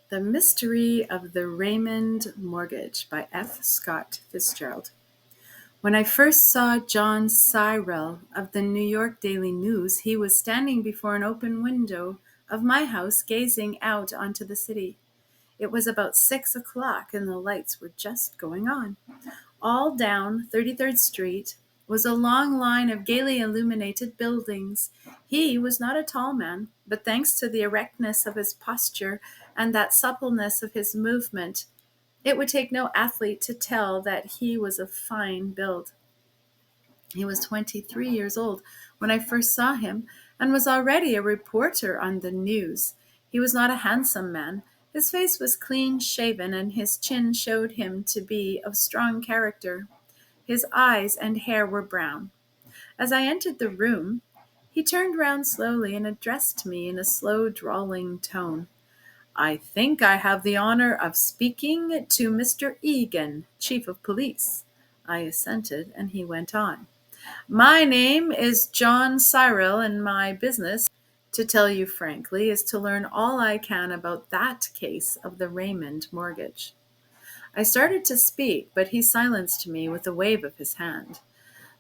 The Mystery of the Raymond Mortgage by F. Scott Fitzgerald. When I first saw John Syrel of the New York Daily News, he was standing before an open window of my house gazing out onto the city. It was about 6 o'clock and the lights were just going on. All down 33rd Street was a long line of gaily illuminated buildings. He was not a tall man, but thanks to the erectness of his posture and that suppleness of his movement, it would take no athlete to tell that he was of fine build. He was 23 years old when I first saw him and was already a reporter on the news. He was not a handsome man. His face was clean shaven and his chin showed him to be of strong character. His eyes and hair were brown. As I entered the room, he turned round slowly and addressed me in a slow, drawling tone. "I think I have the honor of speaking to Mr. Egan, Chief of Police." I assented, and he went on. "My name is John Syrel, and my business, to tell you frankly, is to learn all I can about that case of the Raymond mortgage." I started to speak, but he silenced me with a wave of his hand.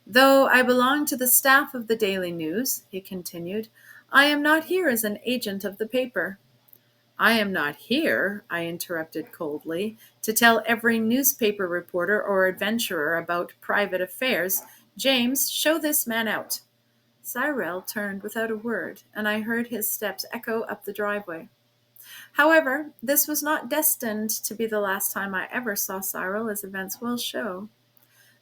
"Though I belong to the staff of the Daily News," he continued, "I am not here as an agent of the paper." "I am not here," I interrupted coldly, "to tell every newspaper reporter or adventurer about private affairs. James, show this man out." Cyril turned without a word, and I heard his steps echo up the driveway. However, this was not destined to be the last time I ever saw Cyril, as events will show.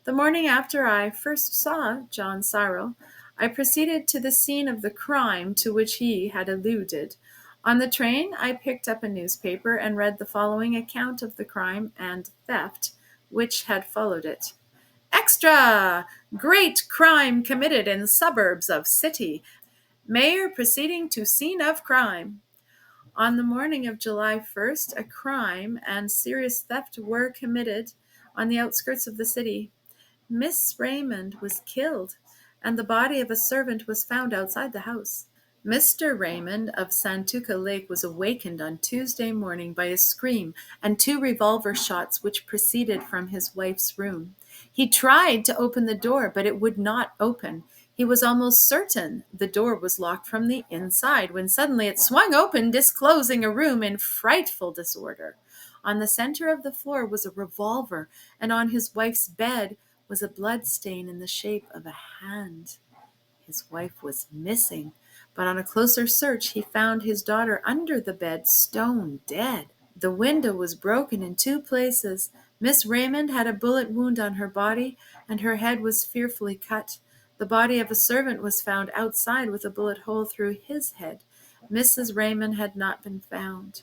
The morning after I first saw John Syrel, I proceeded to the scene of the crime to which he had alluded. On the train, I picked up a newspaper and read the following account of the crime and theft which had followed it. "Extra! Great crime committed in suburbs of city. Mayor proceeding to scene of crime." On the morning of July 1st, a crime and serious theft were committed on the outskirts of the city. Miss Raymond was killed, and the body of a servant was found outside the house. Mr. Raymond of Santuca Lake was awakened on Tuesday morning by a scream and two revolver shots which proceeded from his wife's room. He tried to open the door, but it would not open. He was almost certain the door was locked from the inside, when suddenly it swung open, disclosing a room in frightful disorder. On the center of the floor was a revolver, and on his wife's bed was a blood stain in the shape of a hand. His wife was missing, but on a closer search he found his daughter under the bed, stone dead. The window was broken in two places. Miss Raymond had a bullet wound on her body, and her head was fearfully cut. The body of a servant was found outside with a bullet hole through his head. Mrs. Raymond had not been found.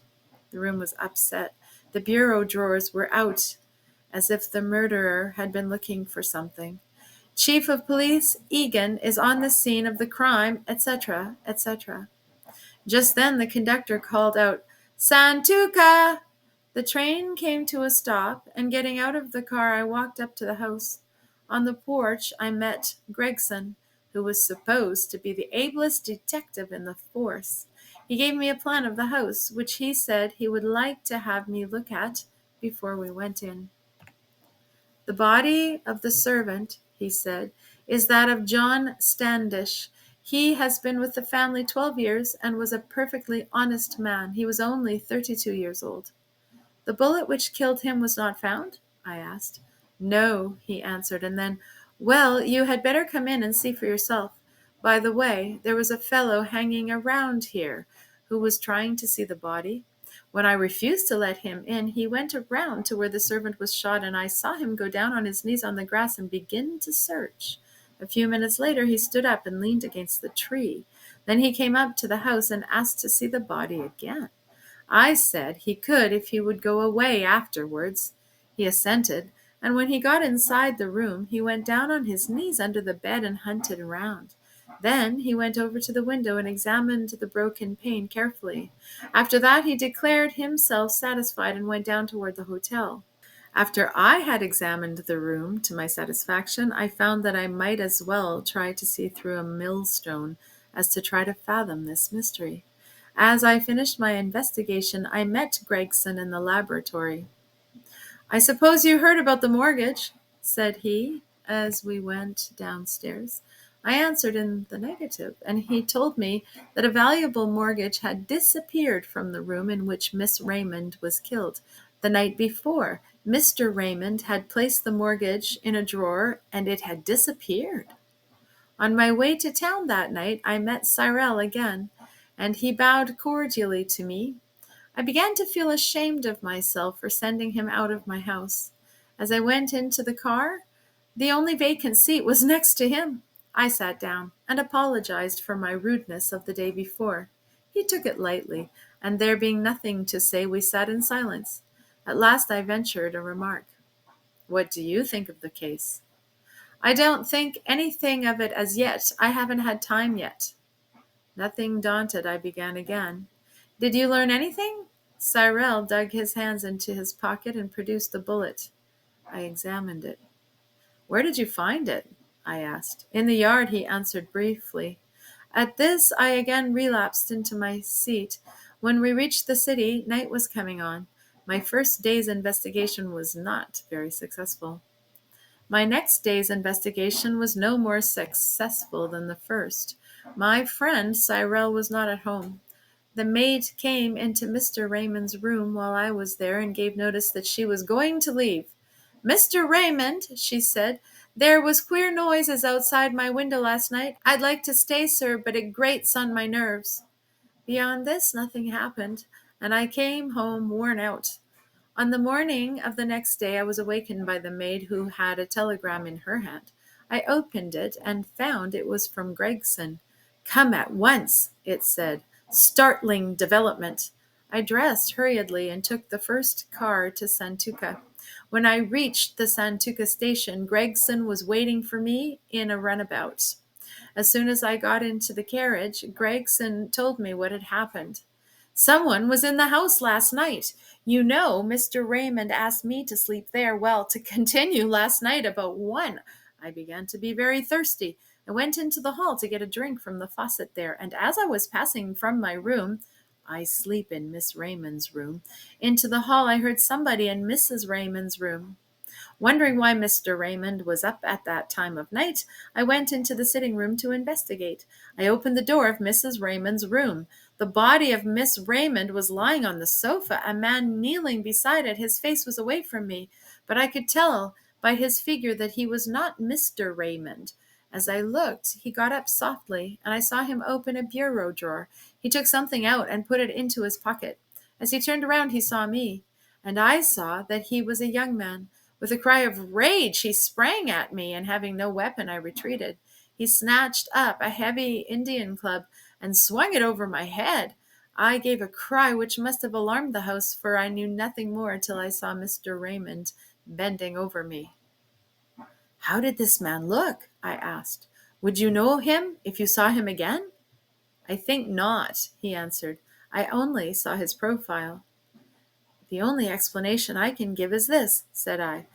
The room was upset. The bureau drawers were out, as if the murderer had been looking for something. Chief of Police Egan is on the scene of the crime, etc., etc. Just then the conductor called out, "Santuca!" The train came to a stop, and getting out of the car, I walked up to the house. On the porch, I met Gregson, who was supposed to be the ablest detective in the force. He gave me a plan of the house, which he said he would like to have me look at before we went in. "The body of the servant," he said, "is that of John Standish. He has been with the family 12 years and was a perfectly honest man. He was only 32 years old." "The bullet which killed him was not found?" I asked. "No," he answered, and then, "Well, you had better come in and see for yourself. By the way, there was a fellow hanging around here who was trying to see the body. When I refused to let him in, he went around to where the servant was shot, and I saw him go down on his knees on the grass and begin to search. A few minutes later, he stood up and leaned against the tree. Then he came up to the house and asked to see the body again. I said he could if he would go away afterwards. He assented, and when he got inside the room, he went down on his knees under the bed and hunted around. Then he went over to the window and examined the broken pane carefully. After that, he declared himself satisfied and went down toward the hotel. After I had examined the room to my satisfaction, I found that I might as well try to see through a millstone as to try to fathom this mystery. As I finished my investigation, I met Gregson in the laboratory. "I suppose you heard about the mortgage," said he, as we went downstairs. I answered in the negative, and he told me that a valuable mortgage had disappeared from the room in which Miss Raymond was killed. The night before, Mr. Raymond had placed the mortgage in a drawer, and it had disappeared. On my way to town that night, I met Syrel again, and he bowed cordially to me. I began to feel ashamed of myself for sending him out of my house. As I went into the car, the only vacant seat was next to him. I sat down and apologized for my rudeness of the day before. He took it lightly, and there being nothing to say, we sat in silence. At last I ventured a remark. "What do you think of the case?" "I don't think anything of it as yet. I haven't had time yet." Nothing daunted, I began again. "Did you learn anything?" Syrel dug his hands into his pocket and produced the bullet. I examined it. "Where did you find it?" I asked. "In the yard," he answered briefly. At this I again relapsed into my seat. When we reached the city, night was coming on. My first day's investigation was not very successful. My next day's investigation was no more successful than the first. My friend Syrel was not at home. The maid came into Mr. Raymond's room while I was there and gave notice that she was going to leave. "Mr. Raymond," she said, "there was queer noises outside my window last night. I'd like to stay, sir, but it grates on my nerves." Beyond this, nothing happened, and I came home worn out. On the morning of the next day, I was awakened by the maid, who had a telegram in her hand. I opened it and found it was from Gregson. "Come at once," it said. "Startling development." I dressed hurriedly and took the first car to Santuca. When I reached the Santuca station, Gregson was waiting for me in a runabout. As soon as I got into the carriage, Gregson told me what had happened. "Someone was in the house last night. You know, Mr. Raymond asked me to sleep there. Well, to continue, last night about 1, I began to be very thirsty. I went into the hall to get a drink from the faucet there, and as I was passing from my room, I sleep in Miss Raymond's room, into the hall, I heard somebody in Mrs. Raymond's room. Wondering why Mr. Raymond was up at that time of night, I went into the sitting room to investigate. I opened the door of Mrs. Raymond's room. The body of Miss Raymond was lying on the sofa, a man kneeling beside it. His face was away from me, but I could tell by his figure that he was not Mr. Raymond. As I looked, he got up softly, and I saw him open a bureau drawer. He took something out and put it into his pocket. As he turned around, he saw me, and I saw that he was a young man. With a cry of rage, he sprang at me, and having no weapon, I retreated. He snatched up a heavy Indian club and swung it over my head. I gave a cry which must have alarmed the house, for I knew nothing more till I saw Mr. Raymond bending over me. "How did this man look?" I asked. "Would you know him if you saw him again?" "I think not," he answered. "I only saw his profile." "The only explanation I can give is this," said I.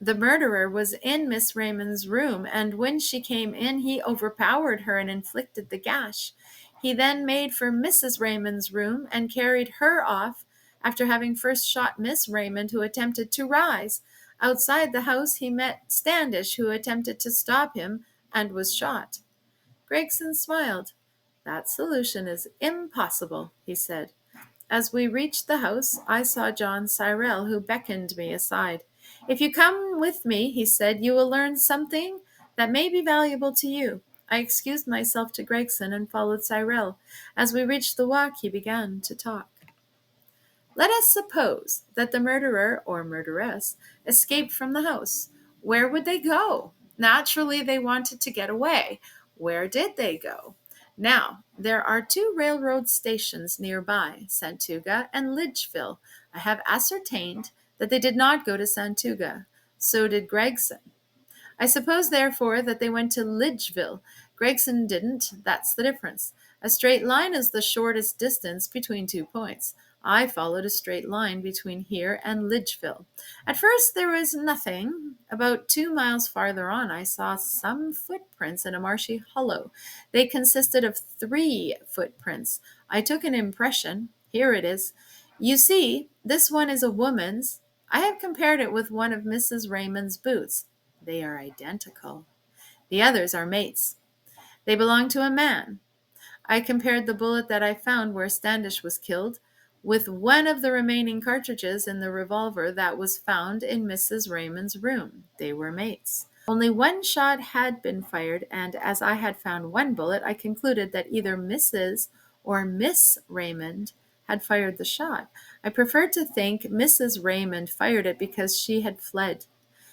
"The murderer was in Miss Raymond's room, and when she came in, he overpowered her and inflicted the gash. He then made for Mrs. Raymond's room and carried her off after having first shot Miss Raymond, who attempted to rise. Outside the house, he met Standish, who attempted to stop him and was shot." Gregson smiled. "That solution is impossible," he said. As we reached the house, I saw John Syrel, who beckoned me aside. "If you come with me," he said, "you will learn something that may be valuable to you." I excused myself to Gregson and followed Syrel. As we reached the walk, he began to talk. "Let us suppose that the murderer or murderess escaped from the house. Where would they go? Naturally, they wanted to get away. Where did they go? Now, there are 2 railroad stations nearby, Santuga and Lidgeville. I have ascertained that they did not go to Santuga. So did Gregson. I suppose, therefore, that they went to Lidgeville. Gregson didn't. That's the difference. A straight line is the shortest distance between 2 points. I followed a straight line between here and Lidgeville. At first there was nothing. About 2 miles farther on, I saw some footprints in a marshy hollow. They consisted of 3 footprints. I took an impression. Here it is. You see, this one is a woman's. I have compared it with one of Mrs. Raymond's boots. They are identical. The others are mates. They belong to a man. I compared the bullet that I found where Standish was killed with one of the remaining cartridges in the revolver that was found in Mrs. Raymond's room. They were mates. Only one shot had been fired, and as I had found one bullet, I concluded that either Mrs. or Miss Raymond had fired the shot. I preferred to think Mrs. Raymond fired it because she had fled.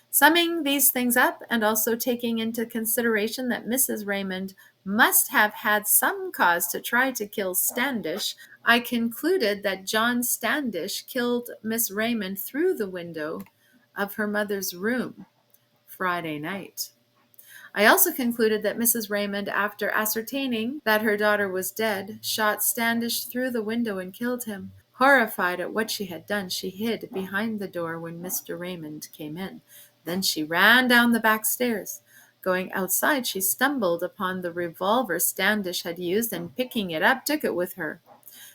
Summing these things up, and also taking into consideration that Mrs. Raymond must have had some cause to try to kill Standish, I concluded that John Standish killed Miss Raymond through the window of her mother's room Friday night. I also concluded that Mrs. Raymond, after ascertaining that her daughter was dead, shot Standish through the window and killed him. Horrified at what she had done, she hid behind the door when Mr. Raymond came in. Then she ran down the back stairs. Going outside, she stumbled upon the revolver Standish had used and, picking it up, took it with her.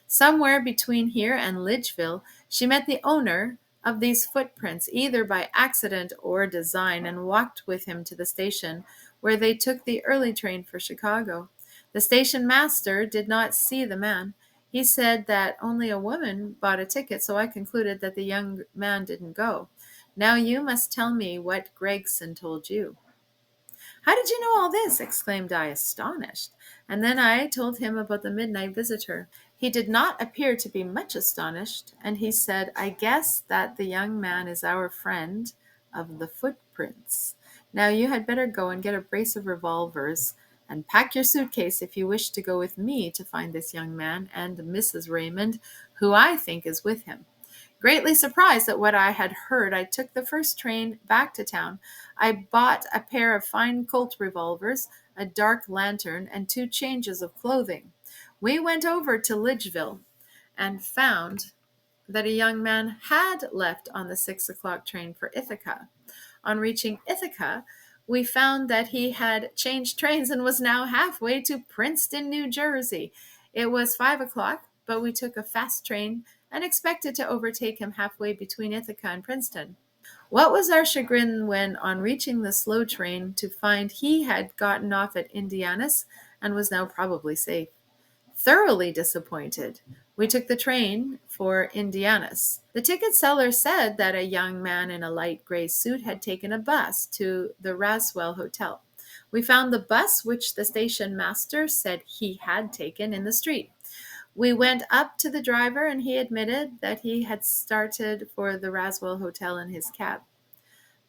Somewhere between here and Lidgeville, she met the owner of these footprints, either by accident or design, and walked with him to the station, where they took the early train for Chicago. The station master did not see the man. He said that only a woman bought a ticket, so I concluded that the young man didn't go. Now you must tell me what Gregson told you. How did you know all this? Exclaimed I, astonished. And then I told him about the midnight visitor. He did not appear to be much astonished, and he said, I guess that the young man is our friend of the footprints. Now you had better go and get a brace of revolvers and pack your suitcase if you wish to go with me to find this young man and Mrs. Raymond, who I think is with him. Greatly surprised at what I had heard, I took the first train back to town. I bought a pair of fine Colt revolvers, a dark lantern, and 2 changes of clothing. We went over to Lidgeville and found that a young man had left on the 6 o'clock train for Ithaca. On reaching Ithaca, we found that he had changed trains and was now halfway to Princeton, New Jersey. It was 5 o'clock, but we took a fast train and expected to overtake him halfway between Ithaca and Princeton. What was our chagrin when, on reaching the slow train, to find he had gotten off at Indianapolis and was now probably safe. Thoroughly disappointed, we took the train for Indianapolis. The ticket seller said that a young man in a light gray suit had taken a bus to the Raswell Hotel. We found the bus which the station master said he had taken in the street. We went up to the driver, and he admitted that he had started for the Raswell Hotel in his cab.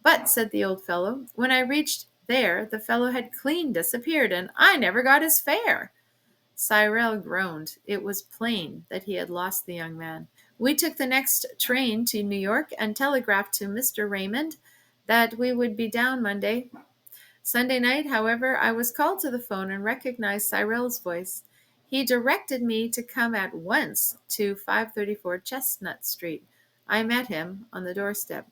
But, said the old fellow, when I reached there, the fellow had clean disappeared, and I never got his fare. Syrel groaned. It was plain that he had lost the young man. We took the next train to New York and telegraphed to Mr. Raymond that we would be down Monday. Sunday night, however, I was called to the phone and recognized Syrel's voice. He directed me to come at once to 534 Chestnut Street. I met him on the doorstep.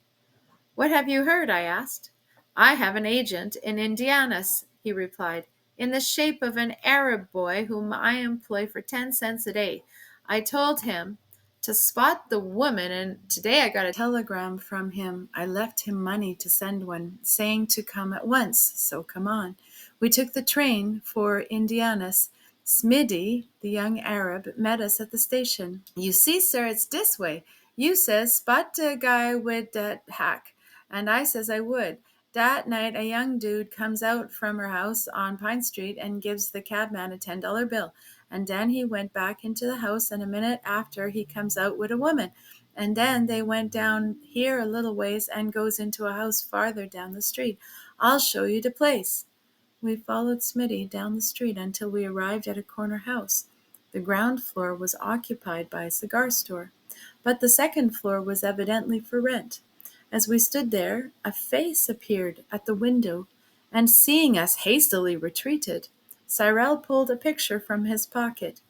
What have you heard? I asked. I have an agent in Indianapolis, he replied, in the shape of an Arab boy whom I employ for 10 cents a day. I told him to spot the woman, and today I got a telegram from him. I left him money to send one, saying to come at once, so come on. We took the train for Indianapolis. Smitty, the young Arab, met us at the station. You see, sir, it's this way. You says, spot the guy with that hack, and I says I would. That night, a young dude comes out from her house on Pine Street and gives the cabman a $10 bill. And then he went back into the house, and a minute after he comes out with a woman. And then they went down here a little ways and goes into a house farther down the street. I'll show you the place. We followed Smitty down the street until we arrived at a corner house. The ground floor was occupied by a cigar store, but the second floor was evidently for rent. As we stood there, a face appeared at the window, and seeing us, hastily retreated. Syrel pulled a picture from his pocket.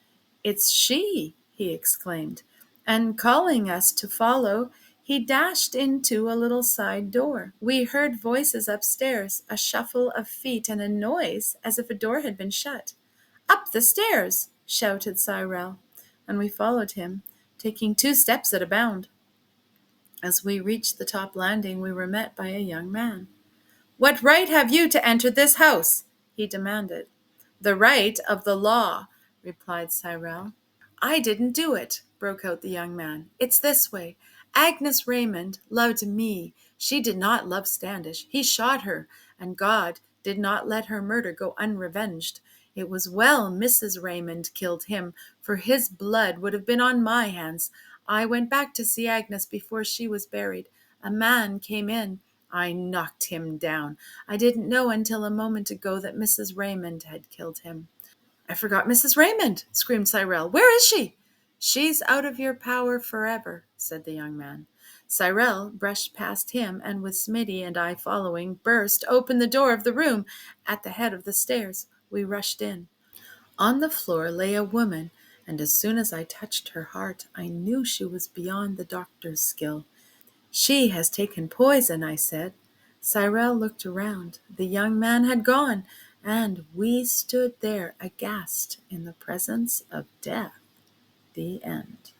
It's she, he exclaimed, and calling us to follow, he dashed into a little side door. We heard voices upstairs, a shuffle of feet, and a noise as if a door had been shut. "Up the stairs!" shouted Syrel, and we followed him, taking 2 steps at a bound. As we reached the top landing, we were met by a young man. "What right have you to enter this house?" he demanded. "The right of the law," replied Syrel. "I didn't do it," broke out the young man. "It's this way. Agnes Raymond loved me. She did not love Standish. He shot her, and God did not let her murder go unrevenged. It was well Mrs. Raymond killed him, for his blood would have been on my hands. I went back to see Agnes before she was buried. A man came in. I knocked him down. I didn't know until a moment ago that Mrs. Raymond had killed him." "I forgot Mrs. Raymond," screamed Syrel. "Where is she?" "She's out of your power forever," said the young man. Syrel brushed past him, and with Smitty and I following, burst open the door of the room at the head of the stairs. We rushed in. On the floor lay a woman, and as soon as I touched her heart, I knew she was beyond the doctor's skill. "She has taken poison," I said. Syrel looked around. The young man had gone, and we stood there aghast in the presence of death. The end.